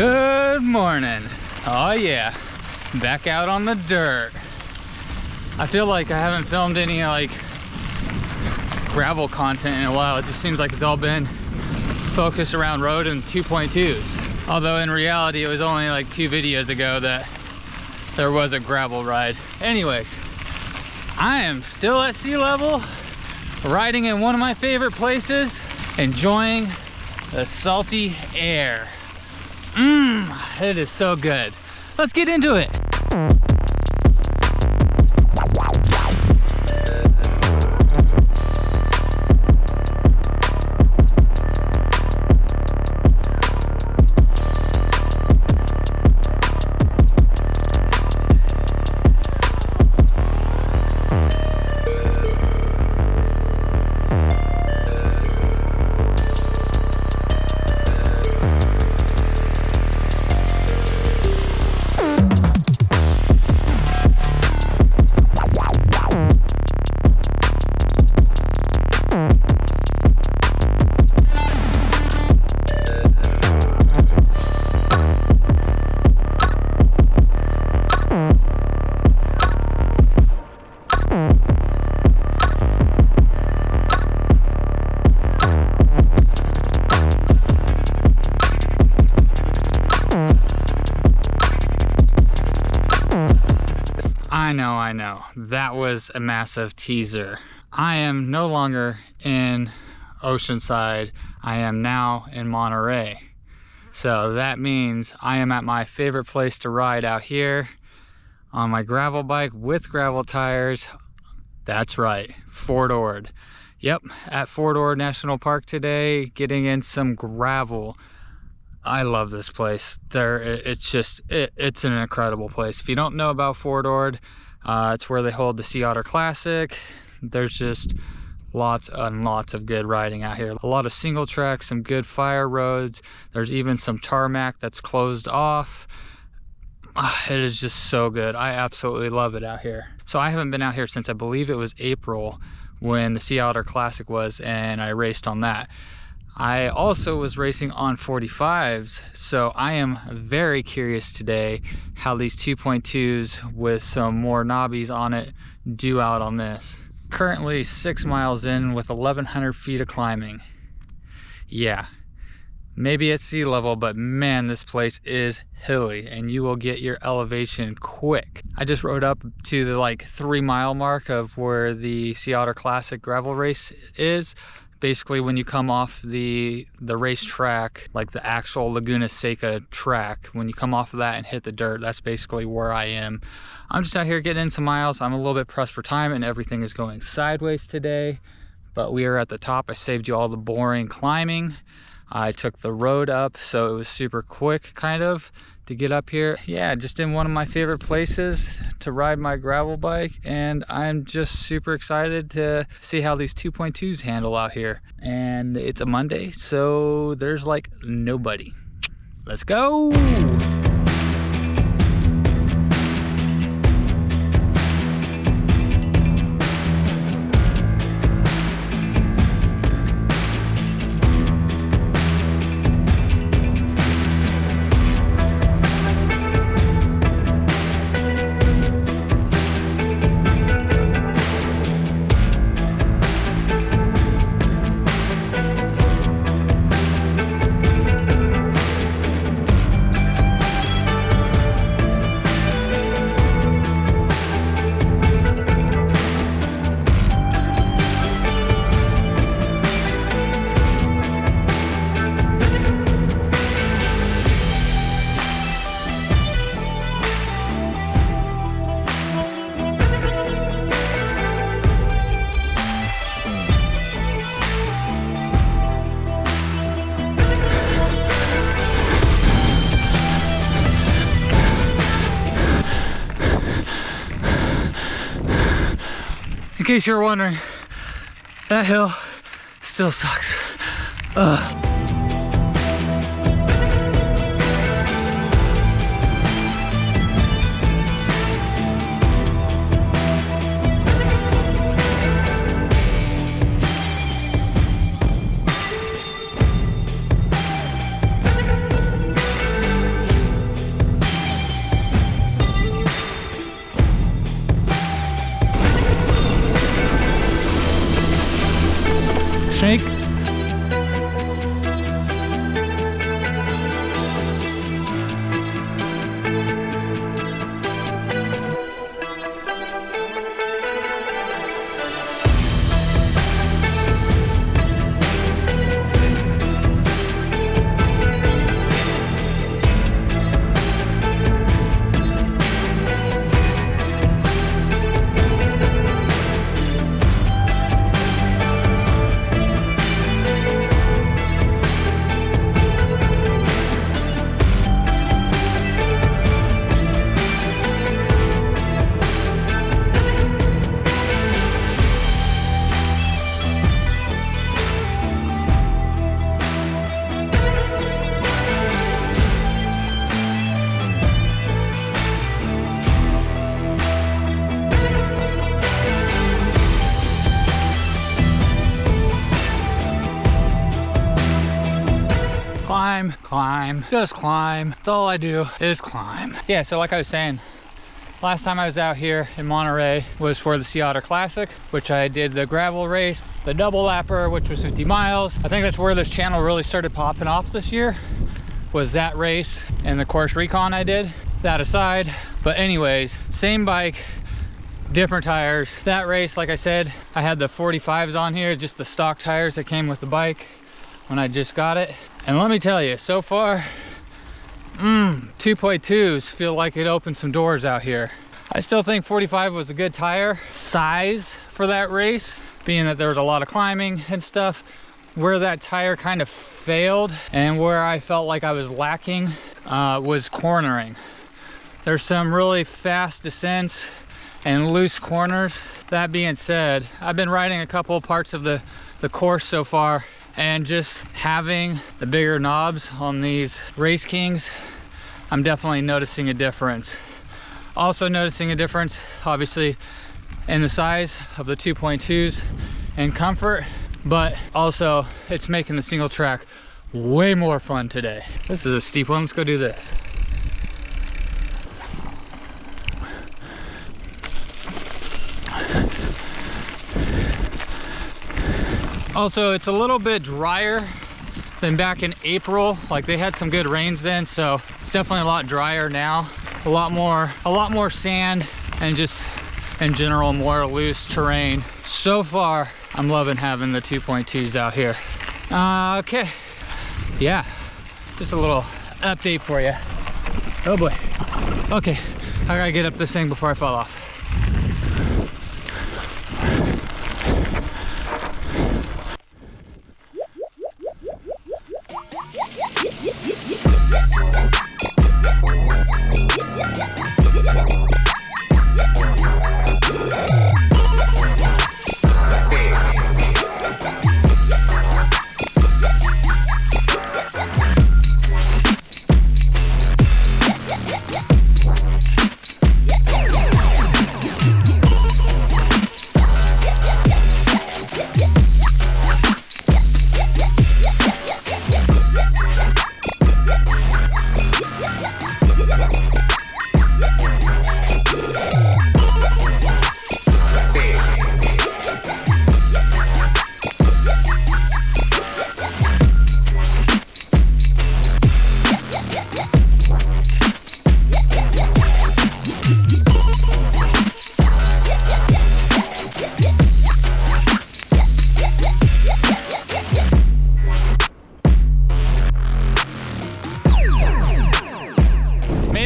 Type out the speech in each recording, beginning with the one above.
Good morning. Oh yeah, back out on the dirt. I feel like I haven't filmed any like gravel content in a while. It just seems like it's all been focused around road and 2.2s. Although in reality, it was only like 2 videos ago that there was a gravel ride. Anyways, I am still at sea level, riding in one of my favorite places, enjoying the salty air. It is so good. Let's get into it. I know, that was a massive teaser. I am no longer in Oceanside, I am now in Monterey. So that means I am at my favorite place to ride out here on my gravel bike with gravel tires. That's right, Fort Ord. Yep, at Fort Ord National Park today, getting in some gravel. I love this place. It's an incredible place. If you don't know about Fort Ord, it's where they hold the Sea Otter Classic. There's just lots and lots of good riding out here. A lot of single tracks, some good fire roads. There's even some tarmac that's closed off. It is just so good. I absolutely love it out here. So I haven't been out here since I believe it was April when the Sea Otter Classic was, and I raced on that. I also was racing on 45s, so I am very curious today how these 2.2s with some more knobbies on it do out on this. Currently 6 miles in with 1,100 feet of climbing. Yeah, maybe at sea level, but man, this place is hilly and you will get your elevation quick. I just rode up to the like 3 mile mark of where the Sea Otter Classic gravel race is. Basically, when you come off the race track, like the actual Laguna Seca track, when you come off of that and hit the dirt, that's basically where I am. I'm just out here getting in some miles. I'm a little bit pressed for time and everything is going sideways today, but we are at the top. I saved you all the boring climbing. I took the road up, so it was super quick kind of to get up here. Yeah, just in one of my favorite places to ride my gravel bike, and I'm just super excited to see how these 2.2s handle out here. And it's a Monday, so there's like nobody. Let's go! In case you're wondering, that hill still sucks. Ugh. Snake. Climb, just climb. That's all I do is climb. Yeah, so like I was saying, last time I was out here in Monterey was for the Sea Otter Classic, which I did the gravel race, the double lapper, which was 50 miles. I think that's where this channel really started popping off this year, was that race and the course recon I did. That aside, but anyways, same bike, different tires. That race, like I said, I had the 45s on here, just the stock tires that came with the bike when I just got it. And let me tell you, so far, 2.2s feel like it opened some doors out here. I still think 45 was a good tire size for that race, being that there was a lot of climbing and stuff. Where that tire kind of failed and where I felt like I was lacking was cornering. There's some really fast descents and loose corners. That being said, I've been riding a couple parts of the course so far, and just having the bigger knobs on these Race Kings, I'm definitely noticing a difference. Also noticing a difference, obviously, in the size of the 2.2s and comfort, but also it's making the single track way more fun today. This is a steep one, let's go do this. Also, it's a little bit drier than back in April. Like, they had some good rains then, so it's definitely a lot drier now. A lot more sand, and just in general more loose terrain. So far, I'm loving having the 2.2s out here. Okay, yeah, just a little update for you. Oh boy. Okay, I gotta get up this thing before I fall off.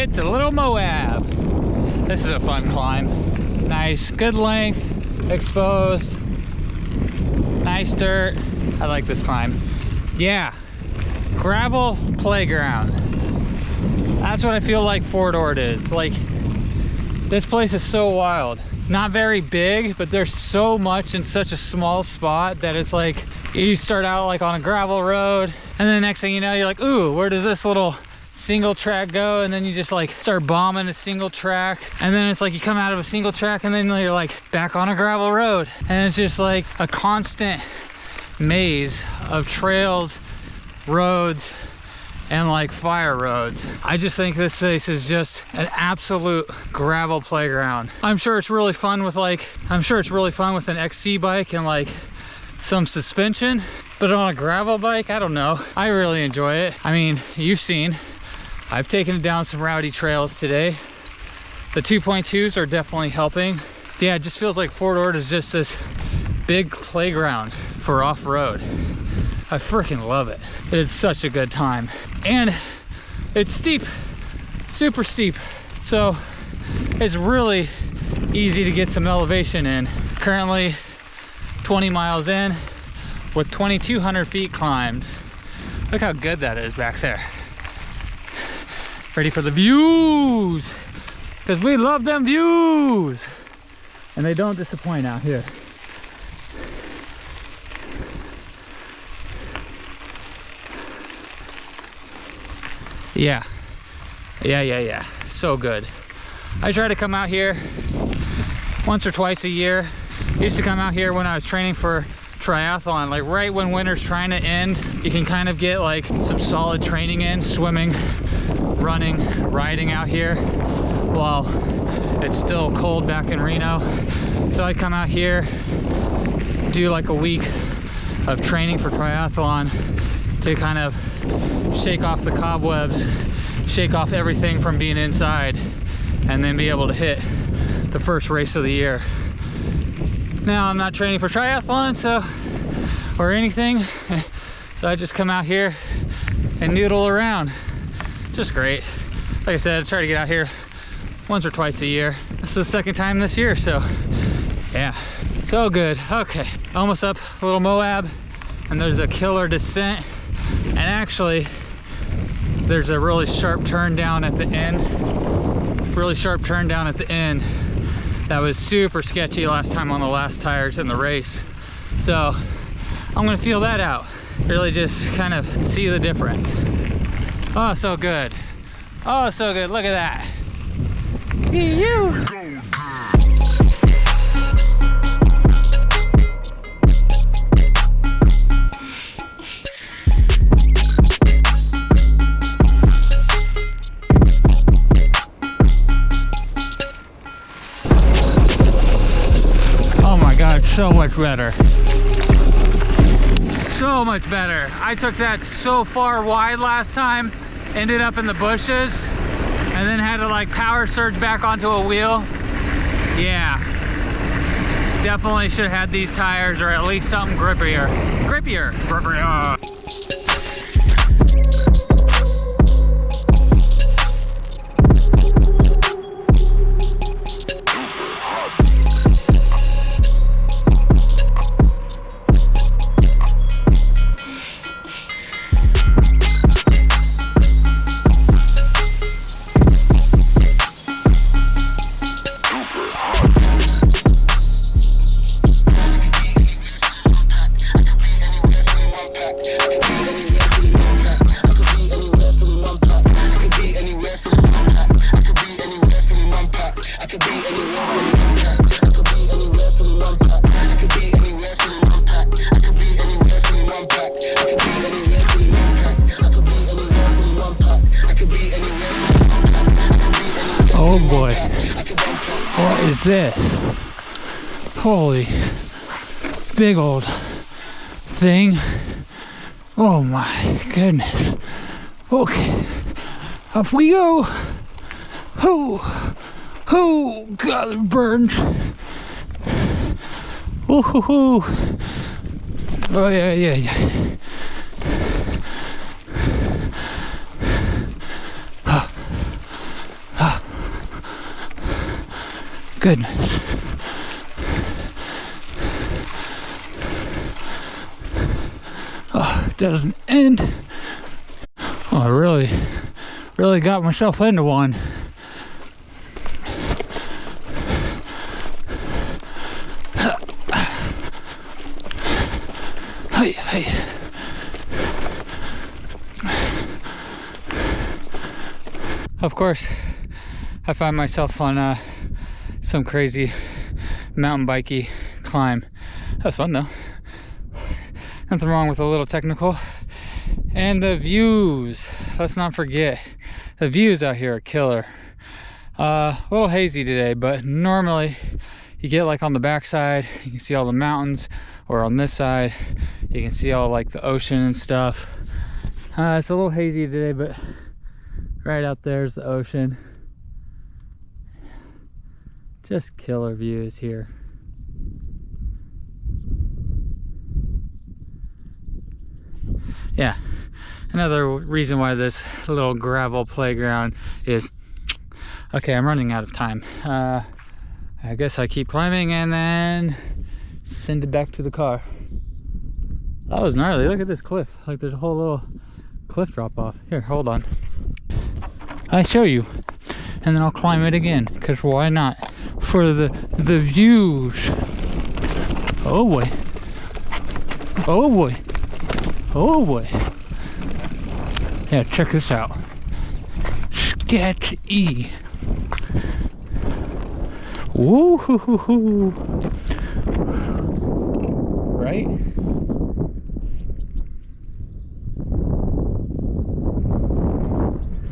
It's a little Moab. This is a fun climb. Nice, good length, exposed, nice dirt. I like this climb. Yeah, gravel playground. That's what I feel like Fort Ord is. Like, this place is so wild. Not very big, but there's so much in such a small spot that it's like, you start out like on a gravel road, and then the next thing you know, you're like, ooh, where does this little single track go? And then you just like start bombing a single track, and then it's like you come out of a single track and then you're like back on a gravel road, and it's just like a constant maze of trails, roads, and like fire roads. I just think this place is just an absolute gravel playground. I'm sure it's really fun with an XC bike and like some suspension, but on a gravel bike, I don't know. I really enjoy it. I mean, you've seen, I've taken it down some rowdy trails today. The 2.2s are definitely helping. Yeah, it just feels like Fort Ord is just this big playground for off-road. I freaking love it. It is such a good time. And it's steep, super steep. So it's really easy to get some elevation in. Currently 20 miles in with 2,200 feet climbed. Look how good that is back there. Ready for the views, because we love them views. And they don't disappoint out here. Yeah. So good. I try to come out here once or twice a year. I used to come out here when I was training for triathlon, like right when winter's trying to end. You can kind of get like some solid training in, swimming, running, riding out here while it's still cold back in Reno. So I come out here, do like a week of training for triathlon to kind of shake off the cobwebs, shake off everything from being inside, and then be able to hit the first race of the year. Now I'm not training for triathlon or anything, so I just come out here and noodle around. Just great. Like I said, I try to get out here once or twice a year. This is the second time this year, so yeah, so good. Okay, almost up a little Moab, and there's a killer descent, and actually there's a really sharp turn down at the end. That was super sketchy last time on the last tires in the race. So I'm gonna feel that out. Really just kind of see the difference. Oh, so good. Oh, so good. Look at that. You. Oh my God, so much better. So much better. I took that so far wide last time, ended up in the bushes, and then had to like power surge back onto a wheel. Yeah, definitely should have had these tires, or at least something grippier. Grippier. Oh boy, what is this? Holy big old thing. Oh my goodness. Okay, up we go. Oh, God, it burns. Oh, yeah. Goodness. Oh, it doesn't end. Oh, I really got myself into one. Hey. Of course, I find myself on some crazy mountain bikey climb. That was fun though. Nothing wrong with a little technical. And the views, let's not forget, the views out here are killer. A little hazy today, but normally you get like on the backside, you can see all the mountains or on this side, you can see all like the ocean and stuff. It's a little hazy today, but right out there's the ocean. Just killer views here. Yeah, another reason why this little gravel playground is... Okay, I'm running out of time. I guess I keep climbing and then send it back to the car. That was gnarly. Look at this cliff. Like there's a whole little cliff drop off. Here, hold on. I show you. And then I'll climb it again, because why not? For the views. Oh boy. Oh boy. Oh boy. Yeah, check this out. Sketchy. Woo hoo hoo hoo. Right?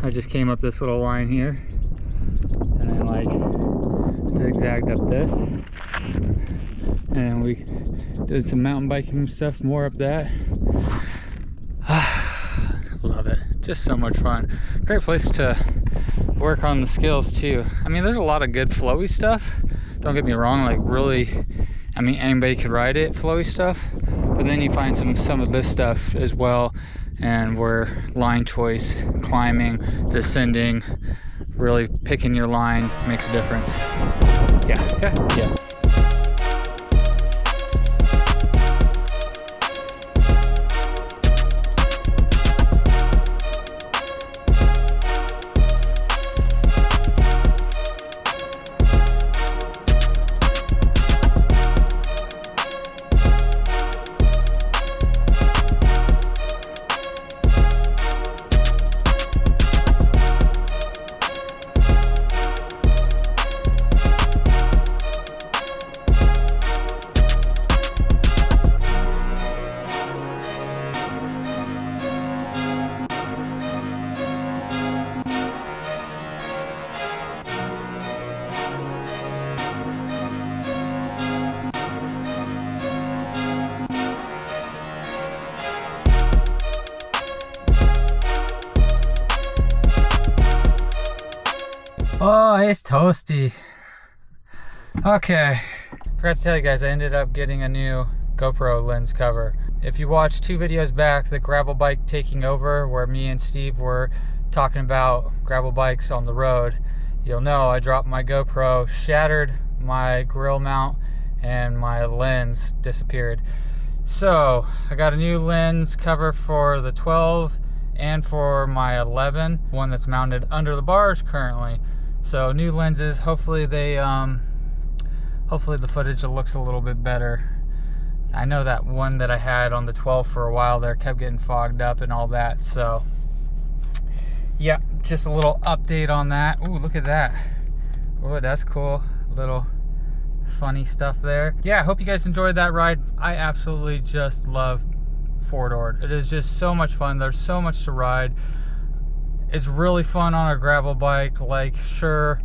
I just came up this little line here and I like zigzagged up this, and we did some mountain biking stuff more up that. Love it. Just so much fun. Great place to work on the skills too. I mean, there's a lot of good flowy stuff, don't get me wrong, like really, I mean, anybody could ride it, flowy stuff, but then you find some of this stuff as well, and where line choice, climbing, descending, really picking your line makes a difference. Yeah. Oh, it's toasty. Okay, forgot to tell you guys, I ended up getting a new GoPro lens cover. If you watched 2 videos back, the gravel bike taking over, where me and Steve were talking about gravel bikes on the road, you'll know I dropped my GoPro, shattered my grill mount, and my lens disappeared. So I got a new lens cover for the 12 and for my 11, one that's mounted under the bars currently. So new lenses, hopefully they hopefully the footage looks a little bit better. I know that one that I had on the 12 for a while there kept getting fogged up and all that, so yeah, just a little update on that. Ooh, look at that. Oh, that's cool. Little funny stuff there. Yeah, I hope you guys enjoyed that ride. I absolutely just love Fort Ord. It is just so much fun. There's so much to ride. It's really fun on a gravel bike. Like, sure,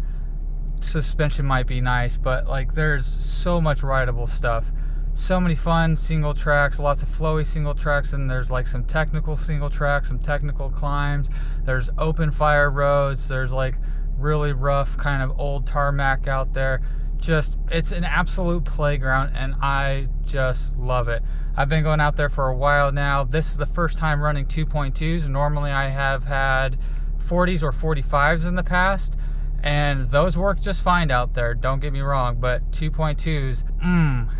suspension might be nice, but like there's so much rideable stuff. So many fun single tracks, lots of flowy single tracks, and there's like some technical single tracks, some technical climbs. There's open fire roads. There's like really rough kind of old tarmac out there. Just, it's an absolute playground, and I just love it. I've been going out there for a while now. This is the first time running 2.2s. Normally I have had 40s or 45s in the past, and those work just fine out there, don't get me wrong, but 2.2s,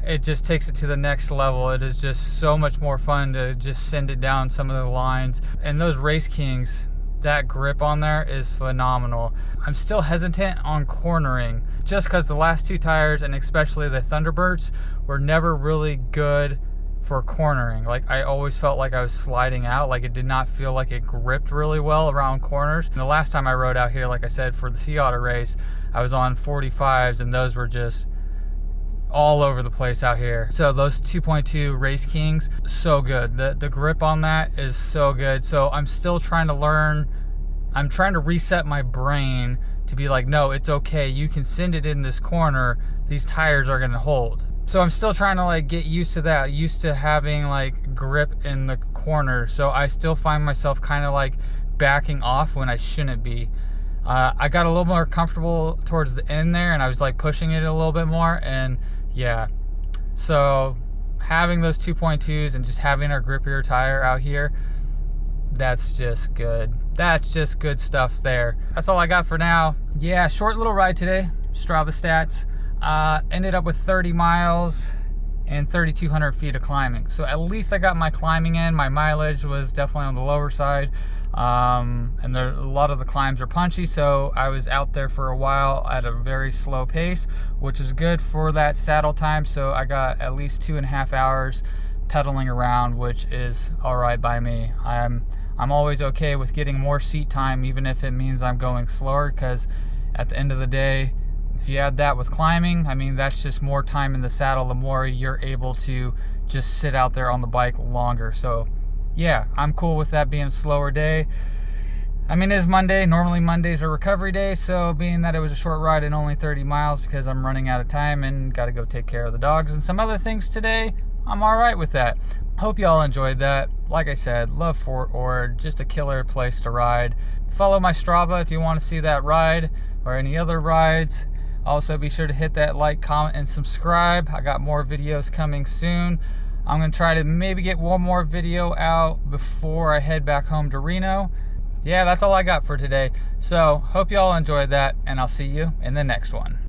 it just takes it to the next level. It is just so much more fun to just send it down some of the lines. And those Race Kings, that grip on there is phenomenal. I'm still hesitant on cornering, just because the last 2 tires, and especially the Thunderbirds, were never really good for cornering. Like, I always felt like I was sliding out. Like, it did not feel like it gripped really well around corners. And the last time I rode out here, like I said, for the Sea Otter race, I was on 45s, and those were just all over the place out here. So those 2.2 Race Kings, so good. The grip on that is so good. So I'm still trying to learn. I'm trying to reset my brain to be like, no, it's okay. You can send it in this corner. These tires are gonna hold. So I'm still trying to like get used to that, used to having like grip in the corner. So I still find myself kind of like backing off when I shouldn't be. I got a little more comfortable towards the end there, and I was like pushing it a little bit more, and yeah. So having those 2.2s and just having our grippier tire out here, that's just good. That's just good stuff there. That's all I got for now. Yeah, short little ride today. Strava stats. Ended up with 30 miles and 3,200 feet of climbing. So at least I got my climbing in. My mileage was definitely on the lower side. And a lot of the climbs are punchy, so I was out there for a while at a very slow pace, which is good for that saddle time. So I got at least 2.5 hours pedaling around, which is all right by me. I'm always okay with getting more seat time, even if it means I'm going slower, because at the end of the day, if you add that with climbing, I mean, that's just more time in the saddle, the more you're able to just sit out there on the bike longer. So yeah, I'm cool with that being a slower day. I mean, it is Monday. Normally Mondays are recovery day, so being that it was a short ride and only 30 miles because I'm running out of time and got to go take care of the dogs and some other things today, I'm all right with that. Hope y'all enjoyed that. Like I said, love Fort Ord, just a killer place to ride. Follow my Strava if you want to see that ride or any other rides. Also, be sure to hit that like, comment, and subscribe. I got more videos coming soon. I'm going to try to maybe get one more video out before I head back home to Reno. Yeah, that's all I got for today. So, hope y'all enjoyed that, and I'll see you in the next one.